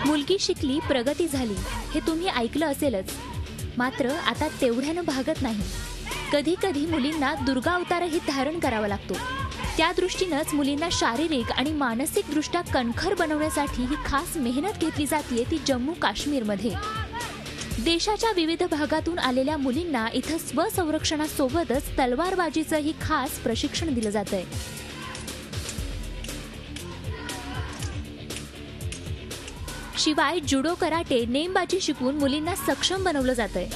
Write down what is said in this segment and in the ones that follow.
मुलगी शिकली, प्रगती झाली, हे तुम्ही ऐकलं असेलच. मात्र आता तेवढ्यानं भागत नाही. कधी कधी मुलींना दुर्गा अवतारही धारण करावा लागतो. त्या दृष्टीनंच मुलींना शारीरिक आणि मानसिकदृष्ट्या कणखर बनवण्यासाठी ही खास मेहनत घेतली जाते ती जम्मू काश्मीरमध्ये. देशाच्या विविध भागातून आलेल्या मुलींना इथं स्वसंरक्षणासोबतच तलवारबाजीचंही खास प्रशिक्षण दिलं जातंय. शिवाय जुडो, कराटे, नेमबाजी शिकवून मुलींना सक्षम बनवलं जातंय.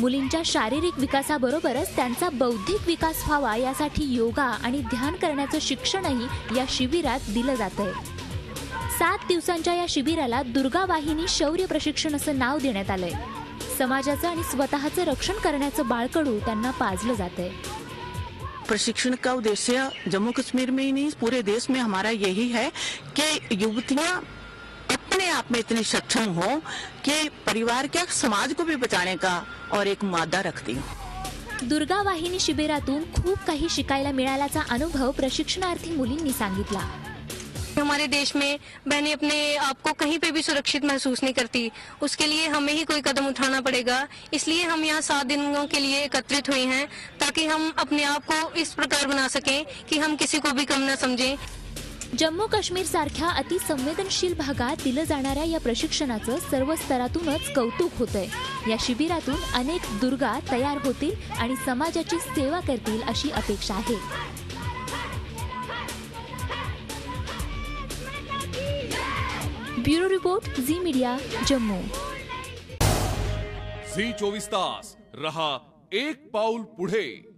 मुलींच्या शारीरिक विकासाबरोबरच त्यांचा बौद्धिक विकास व्हावा यासाठी योगा आणि ध्यान करण्याचं शिक्षणही या शिबिरात दिलं जातंय. 7 दिवसांच्या या शिबिराला दुर्गा वाहिनी शौर्य प्रशिक्षण असं नाव देण्यात आलंय. समाजाचं आणि स्वतःचं रक्षण करण्याचं बाळकडू त्यांना पाजलं जातंय. प्रशिक्षण का उद्देश्य जम्मू कश्मीर में ही नहीं पूरे देश में हमारा यही है कि युवतियां अपने आप में इतनी सक्षम हो कि परिवार के समाज को भी बचाने का और एक मादा रखती हूँ. दुर्गा वाहिनी शिबिरातून खूप काही शिकायला मिळाल्याचा अनुभव प्रशिक्षणार्थी मुलींनी सांगितला. हमारे देश में बहनें अपने आप को कहीं पे भी सुरक्षित महसूस नहीं करती. उसके लिए हमें ही कोई कदम उठाना पड़ेगा. इसलिए हम यहाँ 7 दिनों के लिए एकत्रित हुए हैं ताकि हम अपने आप को इस प्रकार बना सकें कि हम किसी को भी कम न समझें. जम्मू काश्मीर सारख्या अतिसंवेदनशील भागात दिलं जाणाऱ्या या प्रशिक्षणाचं सर्व स्तरातूनच कौतुक होतंय. या शिबिरातून अनेक दुर्गा तयार होतील आणि समाजाची सेवा करतील अशी अपेक्षा आहे. Bureau report, Zee media, Jammu. Zee 24 तास रहा एक पाऊल पुढे.